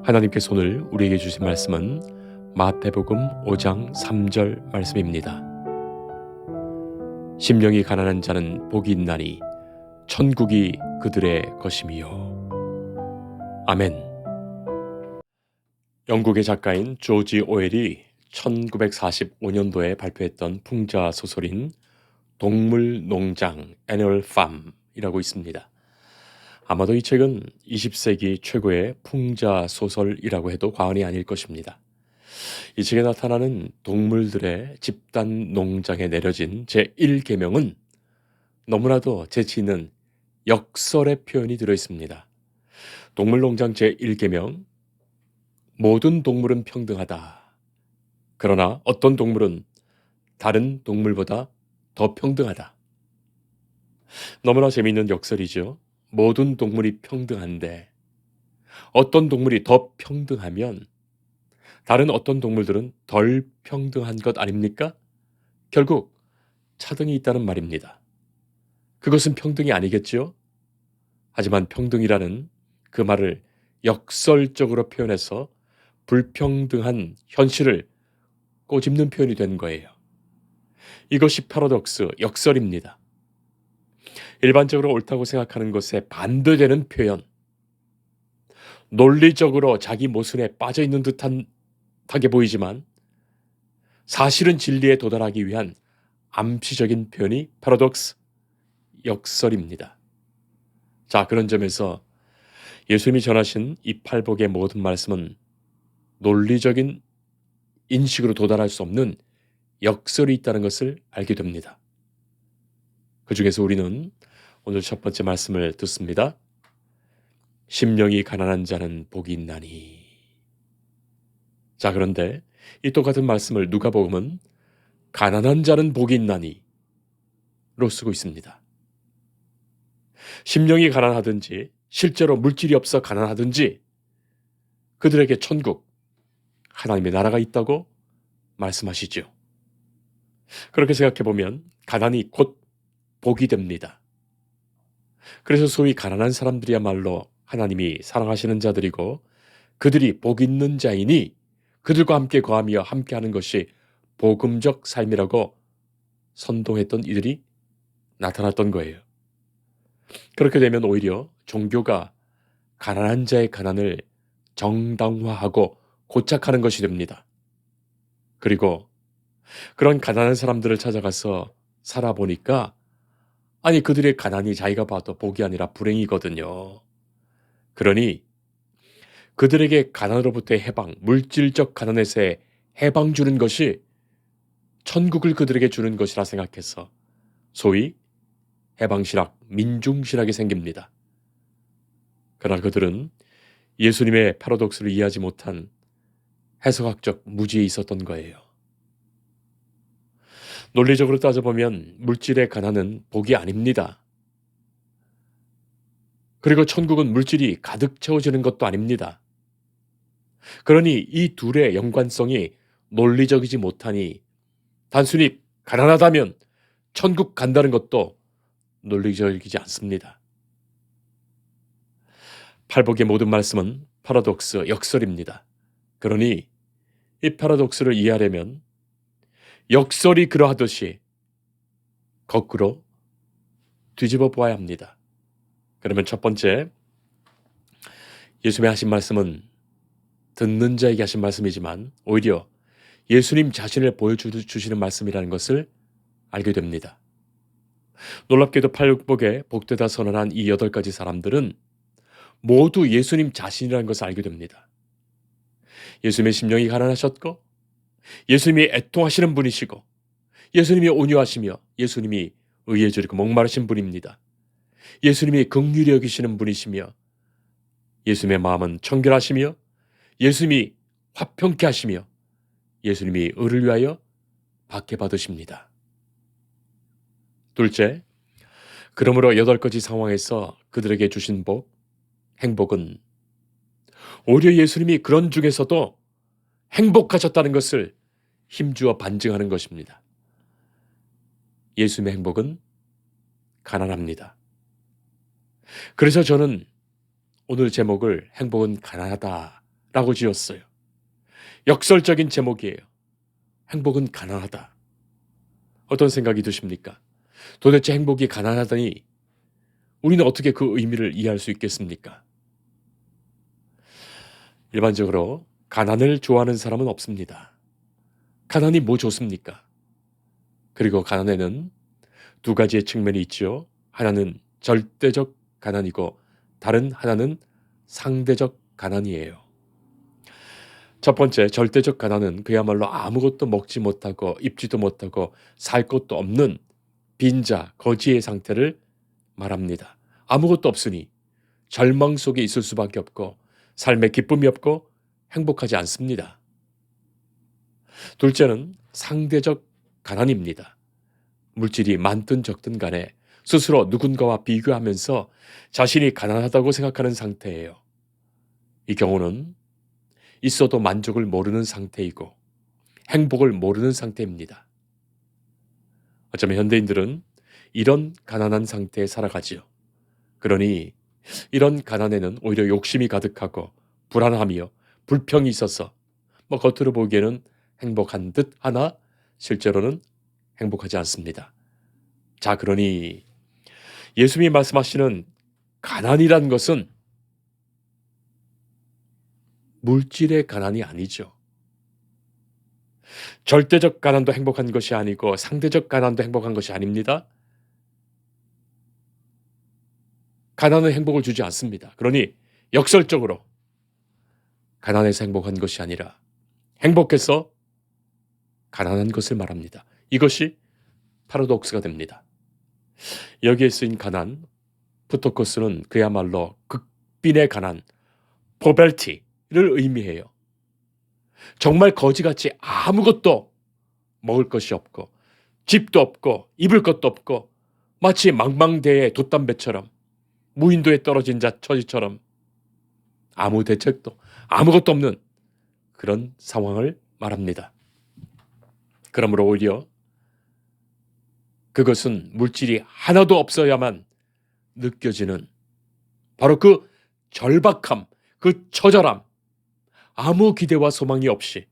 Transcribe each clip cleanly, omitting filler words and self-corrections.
하나님께서 오늘 우리에게 주신 말씀은 마태복음 5장 3절 말씀입니다. 심령이 가난한 자는 복이 있나니 천국이 그들의 것임이요. 아멘. 영국의 작가인 조지 오웰이 1945년도에 발표했던 풍자 소설인 동물농장 애니멀 팜이라고 있습니다. 아마도 이 책은 20세기 최고의 풍자 소설이라고 해도 과언이 아닐 것입니다. 이 책에 나타나는 동물들의 집단 농장에 내려진 제1계명은 너무나도 재치 있는 역설의 표현이 들어있습니다. 동물농장 제1계명, 모든 동물은 평등하다. 그러나 어떤 동물은 다른 동물보다 더 평등하다. 너무나 재미있는 역설이죠. 모든 동물이 평등한데 어떤 동물이 더 평등하면 다른 어떤 동물들은 덜 평등한 것 아닙니까? 결국 차등이 있다는 말입니다. 그것은 평등이 아니겠지요? 하지만 평등이라는 그 말을 역설적으로 표현해서 불평등한 현실을 꼬집는 표현이 된 거예요. 이것이 패러독스, 역설입니다. 일반적으로 옳다고 생각하는 것에 반대되는 표현, 논리적으로 자기 모순에 빠져 있는 듯하게 보이지만 사실은 진리에 도달하기 위한 암시적인 표현이 패러독스, 역설입니다. 자, 그런 점에서 예수님이 전하신 이 팔복의 모든 말씀은 논리적인 인식으로 도달할 수 없는 역설이 있다는 것을 알게 됩니다. 그 중에서 우리는 오늘 첫 번째 말씀을 듣습니다. 심령이 가난한 자는 복이 있나니. 자, 그런데 이 똑같은 말씀을 누가복음은 가난한 자는 복이 있나니 로 쓰고 있습니다. 심령이 가난하든지 실제로 물질이 없어 가난하든지 그들에게 천국, 하나님의 나라가 있다고 말씀하시죠. 그렇게 생각해보면 가난이 곧 복이 됩니다. 그래서 소위 가난한 사람들이야말로 하나님이 사랑하시는 자들이고 그들이 복 있는 자이니 그들과 함께 거하며 함께하는 것이 복음적 삶이라고 선동했던 이들이 나타났던 거예요. 그렇게 되면 오히려 종교가 가난한 자의 가난을 정당화하고 고착하는 것이 됩니다. 그리고 그런 가난한 사람들을 찾아가서 살아보니까 아니 그들의 가난이 자기가 봐도 복이 아니라 불행이거든요. 그러니 그들에게 가난으로부터의 해방, 물질적 가난에서의 해방 주는 것이 천국을 그들에게 주는 것이라 생각해서 소위 해방신학, 민중신학이 생깁니다. 그러나 그들은 예수님의 패러독스를 이해하지 못한 해석학적 무지에 있었던 거예요. 논리적으로 따져보면 물질의 가난은 복이 아닙니다. 그리고 천국은 물질이 가득 채워지는 것도 아닙니다. 그러니 이 둘의 연관성이 논리적이지 못하니 단순히 가난하다면 천국 간다는 것도 논리적이지 않습니다. 팔복의 모든 말씀은 패러독스, 역설입니다. 그러니 이 패러독스를 이해하려면 역설이 그러하듯이 거꾸로 뒤집어 보아야 합니다. 그러면 첫 번째, 예수님이 하신 말씀은 듣는 자에게 하신 말씀이지만 오히려 예수님 자신을 보여주시는 말씀이라는 것을 알게 됩니다. 놀랍게도 팔복에 복되다 선언한 이 8가지 사람들은 모두 예수님 자신이라는 것을 알게 됩니다. 예수님의 심령이 가난하셨고 예수님이 애통하시는 분이시고 예수님이 온유하시며 예수님이 의에 줄이고 목마르신 분입니다. 예수님이 긍휼히 여기시는 분이시며 예수님의 마음은 청결하시며 예수님이 화평케 하시며 예수님이 의를 위하여 박해받으십니다. 둘째, 그러므로 8가지 상황에서 그들에게 주신 복, 행복은 오히려 예수님이 그런 중에서도 행복하셨다는 것을 힘주어 반증하는 것입니다. 예수님의 행복은 가난합니다. 그래서 저는 오늘 제목을 행복은 가난하다 라고 지었어요. 역설적인 제목이에요. 행복은 가난하다. 어떤 생각이 드십니까? 도대체 행복이 가난하다니 우리는 어떻게 그 의미를 이해할 수 있겠습니까? 일반적으로 가난을 좋아하는 사람은 없습니다. 가난이 뭐 좋습니까? 그리고 가난에는 두 가지의 측면이 있죠. 하나는 절대적 가난이고 다른 하나는 상대적 가난이에요. 첫 번째, 절대적 가난은 그야말로 아무것도 먹지 못하고 입지도 못하고 살 것도 없는 빈자, 거지의 상태를 말합니다. 아무것도 없으니 절망 속에 있을 수밖에 없고 삶에 기쁨이 없고 행복하지 않습니다. 둘째는 상대적 가난입니다. 물질이 많든 적든 간에 스스로 누군가와 비교하면서 자신이 가난하다고 생각하는 상태예요. 이 경우는 있어도 만족을 모르는 상태이고 행복을 모르는 상태입니다. 어쩌면 현대인들은 이런 가난한 상태에 살아가지요. 그러니 이런 가난에는 오히려 욕심이 가득하고 불안하며 불평이 있어서 겉으로 보기에는 행복한 듯 하나 실제로는 행복하지 않습니다. 자, 그러니 예수님이 말씀하시는 가난이란 것은 물질의 가난이 아니죠. 절대적 가난도 행복한 것이 아니고 상대적 가난도 행복한 것이 아닙니다. 가난은 행복을 주지 않습니다. 그러니 역설적으로 가난해서 행복한 것이 아니라 행복해서 가난한 것을 말합니다. 이것이 파라독스가 됩니다. 여기에 쓰인 가난, 프토코스는 그야말로 극빈의 가난, 포벨티를 의미해요. 정말 거지같이 아무것도 먹을 것이 없고 집도 없고 입을 것도 없고 마치 망망대해 돛담배처럼 무인도에 떨어진 자 처지처럼 아무 대책도 아무것도 없는 그런 상황을 말합니다. 그러므로 오히려 그것은 물질이 하나도 없어야만 느껴지는 바로 그 절박함, 그 처절함, 아무 기대와 소망이 없이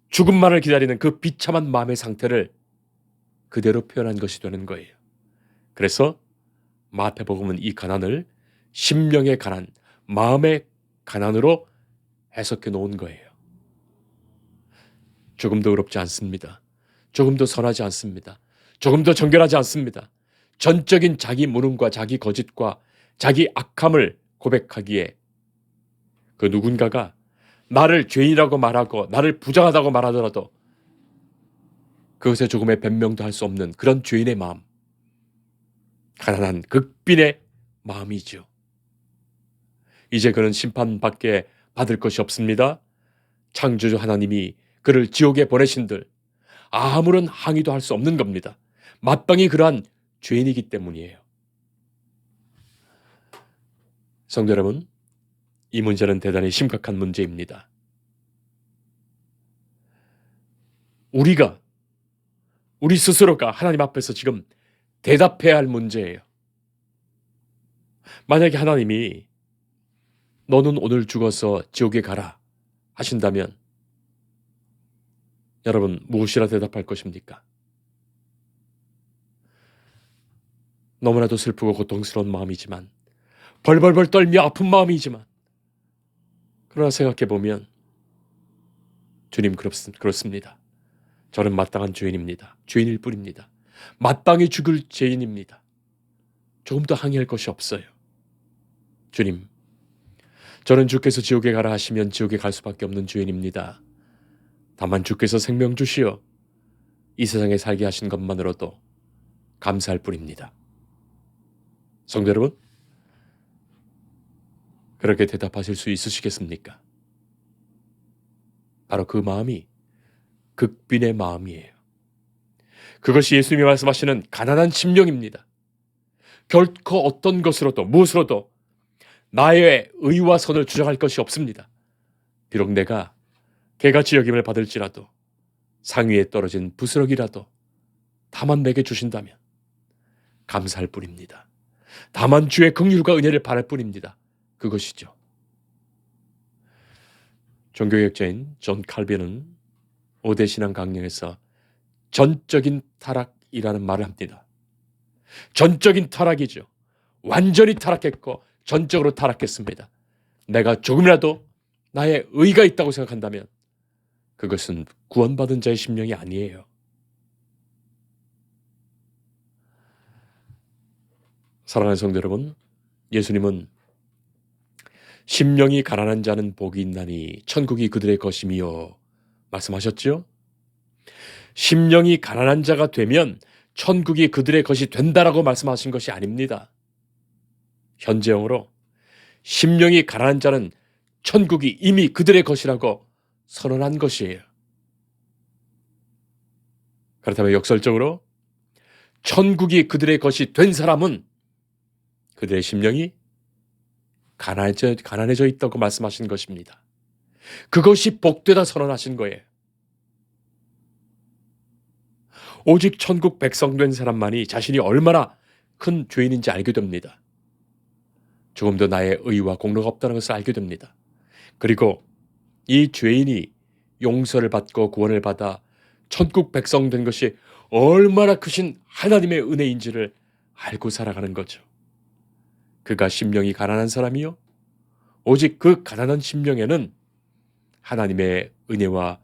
죽음만을 기다리는 그 비참한 마음의 상태를 그대로 표현한 것이 되는 거예요. 그래서 마태복음은 이 가난을 심령의 가난, 마음의 가난으로 해석해 놓은 거예요. 조금도 의롭지 않습니다. 조금도 선하지 않습니다. 조금도 정결하지 않습니다. 전적인 자기 무능과 자기 거짓과 자기 악함을 고백하기에 그 누군가가 나를 죄인이라고 말하고 나를 부정하다고 말하더라도 그것에 조금의 변명도 할 수 없는 그런 죄인의 마음, 가난한 극빈의 마음이죠. 이제 그는 심판밖에 받을 것이 없습니다. 창조주 하나님이 그를 지옥에 보내신들 아무런 항의도 할 수 없는 겁니다. 마땅히 그러한 죄인이기 때문이에요. 성도 여러분, 이 문제는 대단히 심각한 문제입니다. 우리 스스로가 하나님 앞에서 지금 대답해야 할 문제예요. 만약에 하나님이 너는 오늘 죽어서 지옥에 가라 하신다면 여러분 무엇이라 대답할 것입니까? 너무나도 슬프고 고통스러운 마음이지만 벌벌벌 떨며 아픈 마음이지만 그러나 생각해보면 주님 그렇습니다. 저는 마땅한 죄인입니다. 죄인일 뿐입니다. 마땅히 죽을 죄인입니다. 조금 더 항의할 것이 없어요. 주님, 저는 주께서 지옥에 가라 하시면 지옥에 갈 수밖에 없는 죄인입니다. 다만 주께서 생명 주시어 이 세상에 살게 하신 것만으로도 감사할 뿐입니다. 성도 여러분, 그렇게 대답하실 수 있으시겠습니까? 바로 그 마음이 극빈의 마음이에요. 그것이 예수님이 말씀하시는 가난한 심령입니다. 결코 어떤 것으로도 무엇으로도 나의 의와 선을 주장할 것이 없습니다. 비록 내가 개같이 여김을 받을지라도 상위에 떨어진 부스러기라도 다만 내게 주신다면 감사할 뿐입니다. 다만 주의 긍휼과 은혜를 바랄 뿐입니다. 그것이죠. 종교개혁자인 존 칼빈은 5대 신앙 강령에서 전적인 타락이라는 말을 합니다. 전적인 타락이죠. 완전히 타락했고 전적으로 타락했습니다. 내가 조금이라도 나의 의가 있다고 생각한다면 그것은 구원받은 자의 심령이 아니에요. 사랑하는 성도 여러분, 예수님은 심령이 가난한 자는 복이 있나니 천국이 그들의 것임이요 말씀하셨죠? 심령이 가난한 자가 되면 천국이 그들의 것이 된다라고 말씀하신 것이 아닙니다. 현재형으로 심령이 가난한 자는 천국이 이미 그들의 것이라고 선언한 것이에요. 그렇다면 역설적으로 천국이 그들의 것이 된 사람은 그들의 심령이 가난해져 있다고 말씀하신 것입니다. 그것이 복되다 선언하신 거예요. 오직 천국 백성 된 사람만이 자신이 얼마나 큰 죄인인지 알게 됩니다. 조금 더 나의 의와 공로가 없다는 것을 알게 됩니다. 그리고 이 죄인이 용서를 받고 구원을 받아 천국 백성 된 것이 얼마나 크신 하나님의 은혜인지를 알고 살아가는 거죠. 그가 심령이 가난한 사람이요, 오직 그 가난한 심령에는 하나님의 은혜와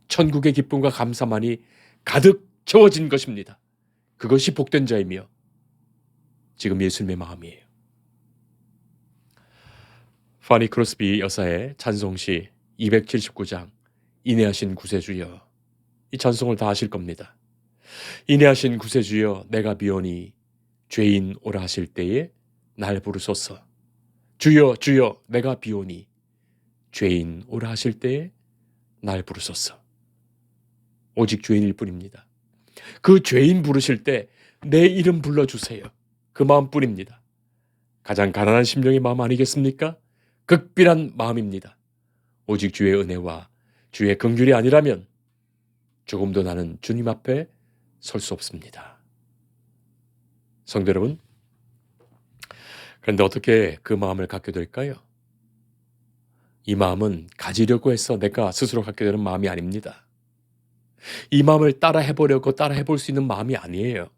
천국의 기쁨과 감사만이 가득 채워진 것입니다. 그것이 복된 자이며 지금 예수님의 마음이에요. 파니 크로스비 여사의 찬송시 279장 인내하신 구세주여, 이 찬송을 다 아실 겁니다. 인내하신 구세주여, 내가 비오니 죄인 오라 하실 때에 날 부르소서. 주여 주여 내가 비오니 죄인 오라 하실 때에 날 부르소서. 오직 죄인일 뿐입니다. 그 죄인 부르실 때 내 이름 불러주세요. 그 마음뿐입니다. 가장 가난한 심령의 마음 아니겠습니까? 극빈한 마음입니다. 오직 주의 은혜와 주의 긍휼이 아니라면 조금도 나는 주님 앞에 설 수 없습니다. 성도 여러분, 그런데 어떻게 그 마음을 갖게 될까요? 이 마음은 가지려고 해서 내가 스스로 갖게 되는 마음이 아닙니다. 이 마음을 따라 해보려고 따라 해볼 수 있는 마음이 아니에요.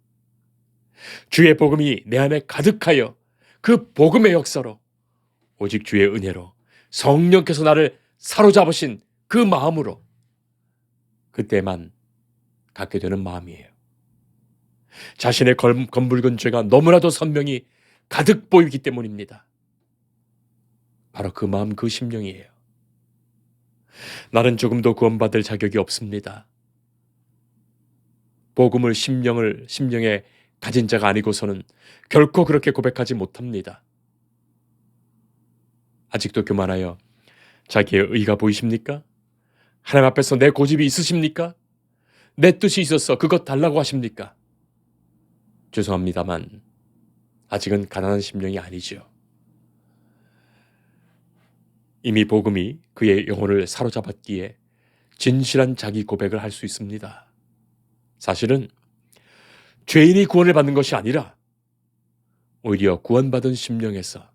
주의 복음이 내 안에 가득하여 그 복음의 역사로, 오직 주의 은혜로, 성령께서 나를 사로잡으신 그 마음으로 그때만 갖게 되는 마음이에요. 자신의 검붉은 죄가 너무나도 선명히 가득 보이기 때문입니다. 바로 그 마음, 그 심령이에요. 나는 조금도 구원받을 자격이 없습니다. 복음을 심령에 가진 자가 아니고서는 결코 그렇게 고백하지 못합니다. 아직도 교만하여 자기의 의가 보이십니까? 하나님 앞에서 내 고집이 있으십니까? 내 뜻이 있어서 그것 달라고 하십니까? 죄송합니다만 아직은 가난한 심령이 아니죠. 이미 복음이 그의 영혼을 사로잡았기에 진실한 자기 고백을 할 수 있습니다. 사실은 죄인이 구원을 받는 것이 아니라 오히려 구원받은 심령에서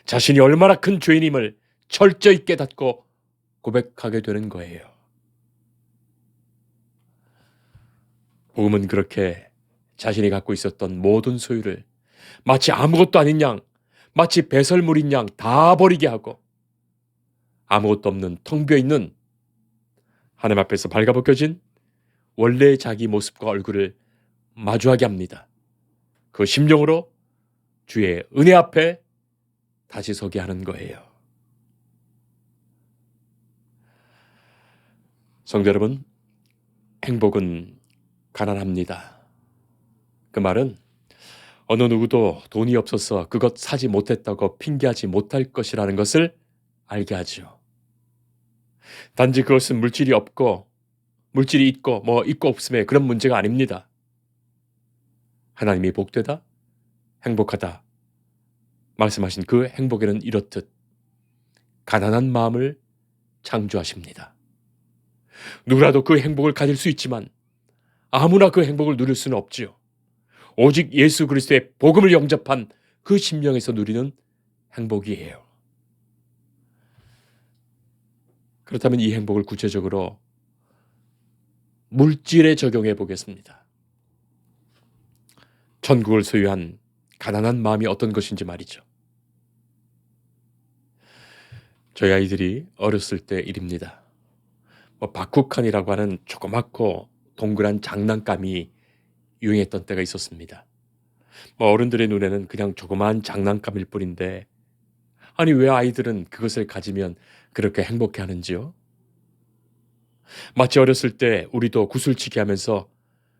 자신이 얼마나 큰 죄인임을 철저히 깨닫고 고백하게 되는 거예요. 복음은 그렇게 자신이 갖고 있었던 모든 소유를 마치 아무것도 아닌 양, 마치 배설물인 양 다 버리게 하고 아무것도 없는 텅 비어있는 하나님 앞에서 발가벗겨진 원래의 자기 모습과 얼굴을 마주하게 합니다. 그 심령으로 주의 은혜 앞에 다시 서게 하는 거예요. 성도 여러분, 행복은 가난합니다. 그 말은 어느 누구도 돈이 없어서 그것 사지 못했다고 핑계하지 못할 것이라는 것을 알게 하죠. 단지 그것은 물질이 있고 있고 없음의 그런 문제가 아닙니다. 하나님이 복되다, 행복하다 말씀하신 그 행복에는 이렇듯 가난한 마음을 창조하십니다. 누구라도 그 행복을 가질 수 있지만 아무나 그 행복을 누릴 수는 없지요. 오직 예수 그리스도의 복음을 영접한 그 심령에서 누리는 행복이에요. 그렇다면 이 행복을 구체적으로 물질에 적용해 보겠습니다. 천국을 소유한 가난한 마음이 어떤 것인지 말이죠. 저희 아이들이 어렸을 때 일입니다. 바쿠칸이라고 하는 조그맣고 동그란 장난감이 유행했던 때가 있었습니다. 어른들의 눈에는 그냥 조그마한 장난감일 뿐인데, 아니 왜 아이들은 그것을 가지면 그렇게 행복해 하는지요? 마치 어렸을 때 우리도 구슬치기 하면서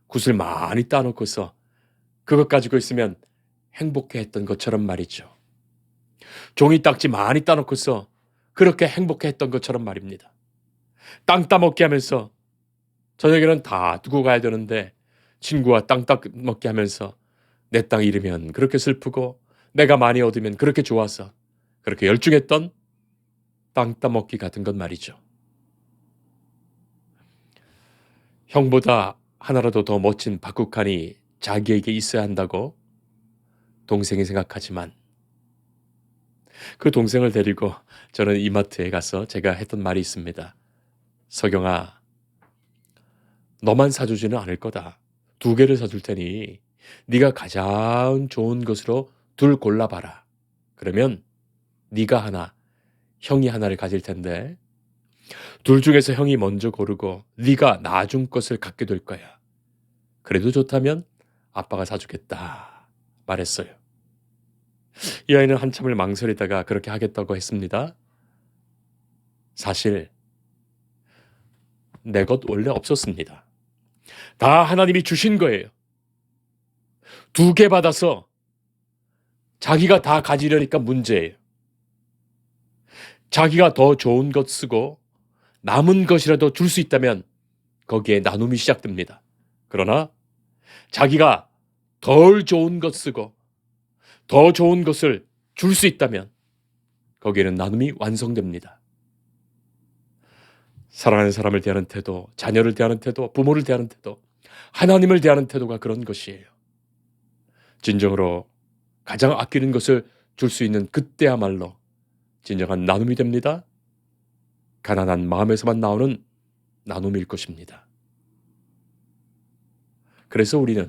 구슬 많이 따놓고서 그것 가지고 있으면 행복해 했던 것처럼 말이죠. 종이 딱지 많이 따놓고서 그렇게 행복해 했던 것처럼 말입니다. 땅 따먹기 하면서 저녁에는 다 두고 가야 되는데 친구와 땅 따먹기 하면서 내 땅 잃으면 그렇게 슬프고 내가 많이 얻으면 그렇게 좋아서 그렇게 열중했던 땅 따먹기 같은 것 말이죠. 형보다 하나라도 더 멋진 바쿠칸이 자기에게 있어야 한다고 동생이 생각하지만 그 동생을 데리고 저는 이마트에 가서 제가 했던 말이 있습니다. 석영아, 너만 사주지는 않을 거다. 2개를 사줄 테니 네가 가장 좋은 것으로 둘 골라봐라. 그러면 네가 하나, 형이 하나를 가질 텐데 둘 중에서 형이 먼저 고르고 네가 나중 것을 갖게 될 거야. 그래도 좋다면 아빠가 사주겠다 말했어요. 이 아이는 한참을 망설이다가 그렇게 하겠다고 했습니다. 사실 내 것 원래 없었습니다. 다 하나님이 주신 거예요. 2개 받아서 자기가 다 가지려니까 문제예요. 자기가 더 좋은 것 쓰고 남은 것이라도 줄 수 있다면 거기에 나눔이 시작됩니다. 그러나 자기가 덜 좋은 것 쓰고 더 좋은 것을 줄 수 있다면 거기에는 나눔이 완성됩니다. 사랑하는 사람을 대하는 태도, 자녀를 대하는 태도, 부모를 대하는 태도, 하나님을 대하는 태도가 그런 것이에요. 진정으로 가장 아끼는 것을 줄 수 있는 그때야말로 진정한 나눔이 됩니다. 가난한 마음에서만 나오는 나눔일 것입니다. 그래서 우리는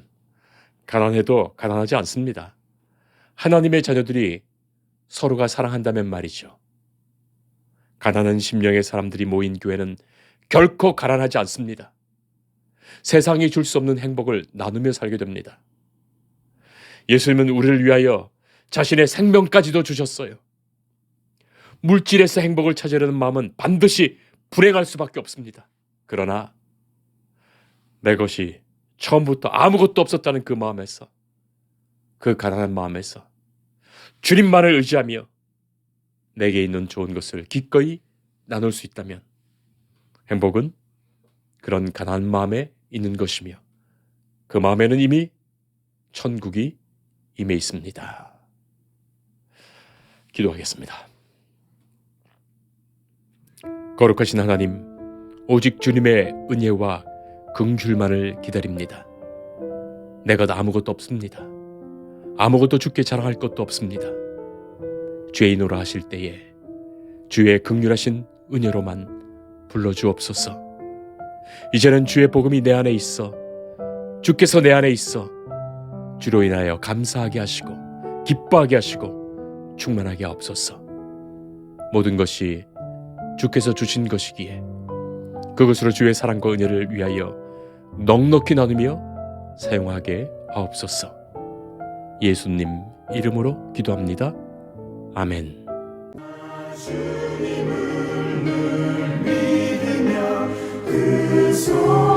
가난해도 가난하지 않습니다. 하나님의 자녀들이 서로가 사랑한다면 말이죠. 가난한 심령의 사람들이 모인 교회는 결코 가난하지 않습니다. 세상이 줄 수 없는 행복을 나누며 살게 됩니다. 예수님은 우리를 위하여 자신의 생명까지도 주셨어요. 물질에서 행복을 찾으려는 마음은 반드시 불행할 수밖에 없습니다. 그러나 내 것이 처음부터 아무것도 없었다는 그 마음에서, 그 가난한 마음에서 주님만을 의지하며 내게 있는 좋은 것을 기꺼이 나눌 수 있다면 행복은 그런 가난한 마음에 있는 것이며 그 마음에는 이미 천국이 임해 있습니다. 기도하겠습니다. 거룩하신 하나님, 오직 주님의 은혜와 긍휼만을 기다립니다. 내 것 아무것도 없습니다. 아무것도 주께 자랑할 것도 없습니다. 죄인으로 하실 때에 주의 긍휼하신 은혜로만 불러주옵소서. 이제는 주의 복음이 내 안에 있어, 주께서 내 안에 있어 주로 인하여 감사하게 하시고 기뻐하게 하시고 충만하게 하옵소서. 모든 것이 주께서 주신 것이기에 그것으로 주의 사랑과 은혜를 위하여 넉넉히 나누며 사용하게 하옵소서. 예수님 이름으로 기도합니다. 아멘. 주님을 늘 믿으며 그 손